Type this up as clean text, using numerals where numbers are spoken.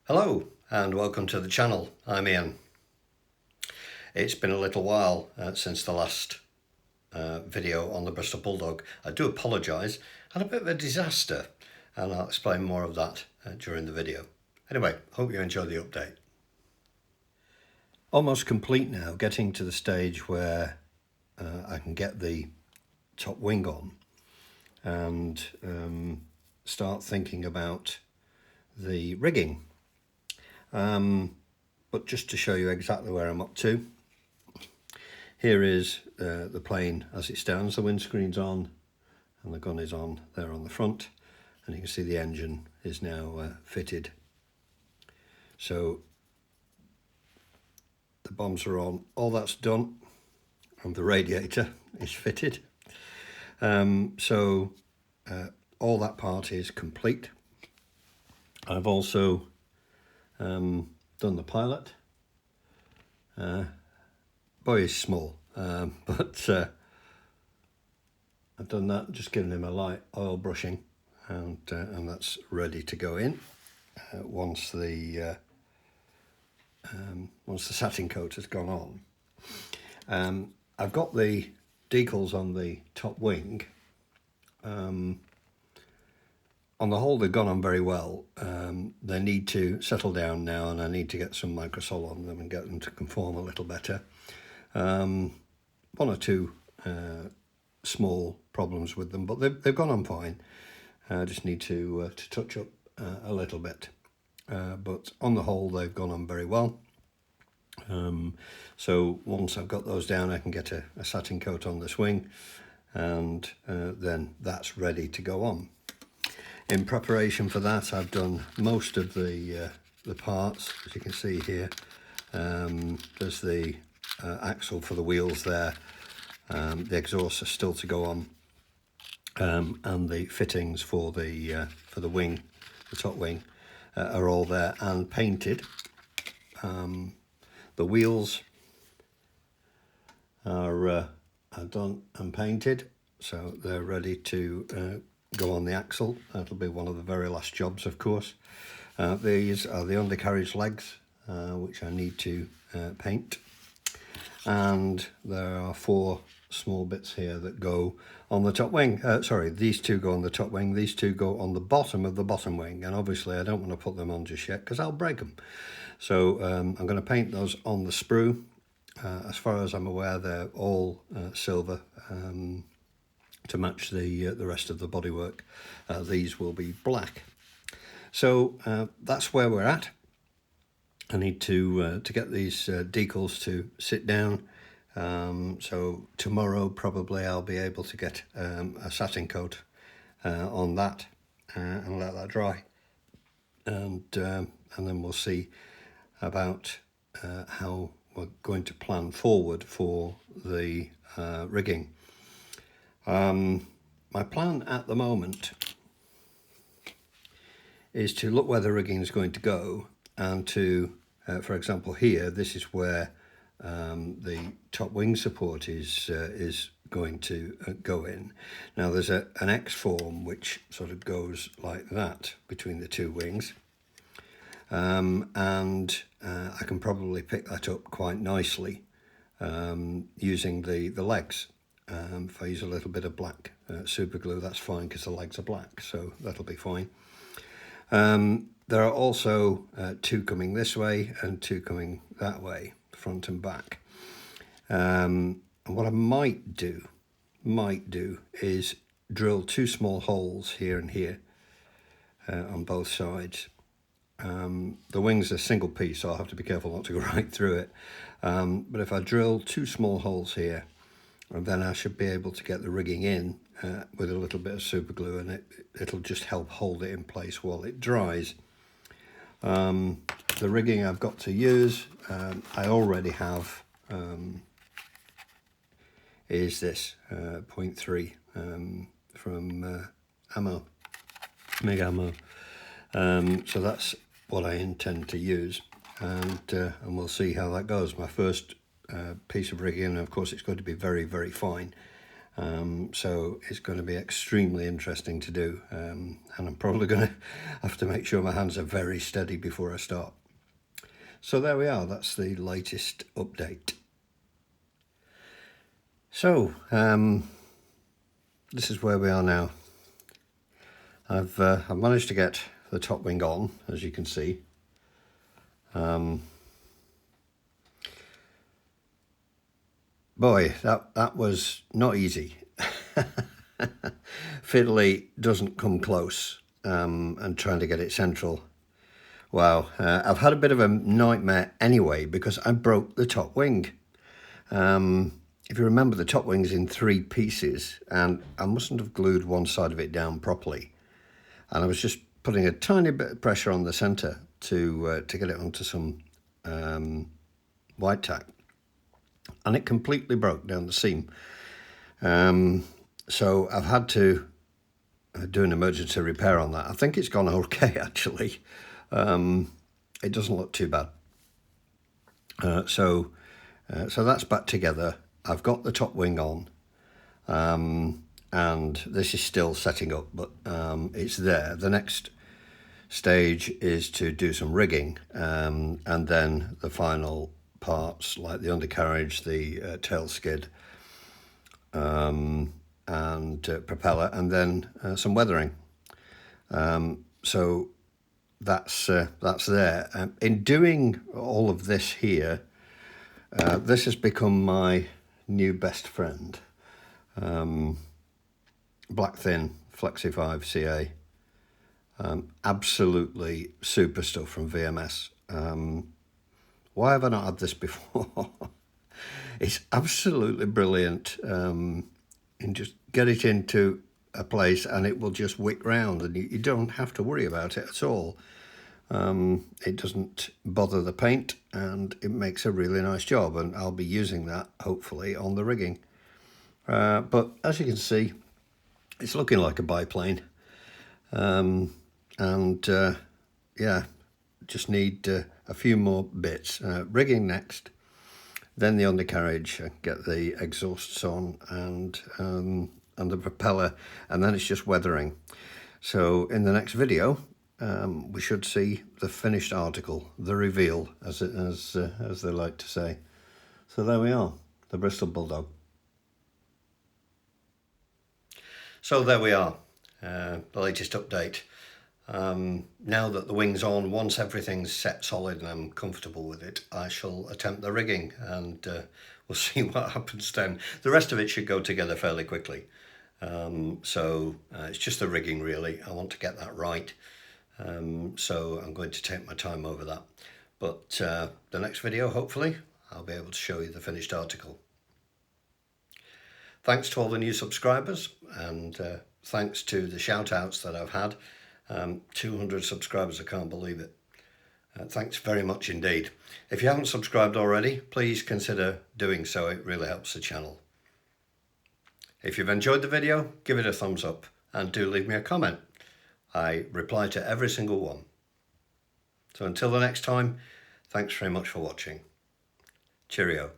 Hello and welcome to the channel. I'm Ian. It's been a little while since the last video on the Bristol Bulldog. I do apologise. I had a bit of a disaster and I'll explain more of that during the video. Anyway, hope you enjoy the update. Almost complete now, getting to the stage where I can get the top wing on and start thinking about the rigging. But just to show you exactly where I'm up to, here is the plane as it stands. The windscreen's on and the gun is on there on the front, and you can see the engine is now fitted. So the bombs are on, all that's done, and the radiator is fitted. So all that part is complete. I've also done the pilot. Boy is small, but I've done that, just given him a light oil brushing, and that's ready to go in once the satin coat has gone on. I've got the decals on the top wing. On the whole, they've gone on very well. They need to settle down now, and I need to get some microsol on them and get them to conform a little better. One or two small problems with them, but they've gone on fine. I just need to touch up a little bit. But on the whole, they've gone on very well. So once I've got those down, I can get a satin coat on this wing, and then that's ready to go on. In preparation for that, I've done most of the parts, as you can see here. There's the axle for the wheels there. The exhausts are still to go on, and the fittings for the wing, the top wing, are all there and painted. The wheels are done and painted, so they're ready to go on the axle. That'll be one of the very last jobs, of course. These are the undercarriage legs, which I need to paint, and there are 4 small bits here that go on the top wing. Sorry, these 2 go on the top wing, these 2 go on the bottom of the bottom wing, and obviously I don't want to put them on just yet because I'll break them. So I'm going to paint those on the sprue. As far as I'm aware, they're all silver, to match the rest of the bodywork. These will be black. So that's where we're at. I need to get these decals to sit down. So tomorrow probably I'll be able to get a satin coat on that and let that dry. And then we'll see about how we're going to plan forward for the rigging. My plan at the moment is to look where the rigging is going to go, and to, for example, here, this is where the top wing support is going to go in. Now there's an X-form which sort of goes like that between the 2 wings, and I can probably pick that up quite nicely using the legs. If I use a little bit of black super glue, that's fine because the legs are black, so that'll be fine. There are also 2 coming this way and 2 coming that way, front and back. And what I might do is drill 2 small holes here and here on both sides. The wings are single piece, so I'll have to be careful not to go right through it. But if I drill 2 small holes here, and then I should be able to get the rigging in with a little bit of super glue, and it'll just help hold it in place while it dries. The rigging I've got to use, I already have, is this 0.3 from Meg Ammo. So that's what I intend to use, and we'll see how that goes. My first piece of rigging, and of course it's going to be very, very fine, So it's going to be extremely interesting to do, and I'm probably going to have to make sure my hands are very steady before I start. So there we are, that's the latest update. So this is where we are now. I've managed to get the top wing on, as you can see. Boy, that was not easy. Fiddly doesn't come close, and trying to get it central. Wow, I've had a bit of a nightmare anyway because I broke the top wing. If you remember, the top wing's in 3 pieces, and I mustn't have glued one side of it down properly. And I was just putting a tiny bit of pressure on the centre to get it onto some white tack, and it completely broke down the seam. So I've had to do an emergency repair on that. I think it's gone okay actually. It doesn't look too bad. So that's back together. I've got the top wing on, and this is still setting up, but it's there. The next stage is to do some rigging, and then the final parts like the undercarriage, the tail skid, and propeller, and then some weathering. So that's there. In doing all of this here, this has become my new best friend. Black Thin Flexi 5 CA. Absolutely super stuff from VMS. Why have I not had this before? It's absolutely brilliant. And just get it into a place and it will just wick round, and you don't have to worry about it at all. It doesn't bother the paint, and it makes a really nice job, and I'll be using that hopefully on the rigging. But as you can see, it's looking like a biplane, yeah, just need a few more bits. Rigging next, then the undercarriage, get the exhausts on, and the propeller, and then it's just weathering. So in the next video, we should see the finished article, the reveal, as they like to say. So there we are, the Bristol Bulldog. So there we are, the latest update. Now that the wing's on, once everything's set solid and I'm comfortable with it, I shall attempt the rigging, and we'll see what happens then. The rest of it should go together fairly quickly. So it's just the rigging really. I want to get that right. So I'm going to take my time over that. But the next video, hopefully, I'll be able to show you the finished article. Thanks to all the new subscribers, and thanks to the shout outs that I've had. 200 subscribers, I can't believe it. Thanks very much indeed. If you haven't subscribed already, please consider doing so. It really helps the channel. If you've enjoyed the video, give it a thumbs up, and do leave me a comment. I reply to every single one. So until the next time, thanks very much for watching. Cheerio.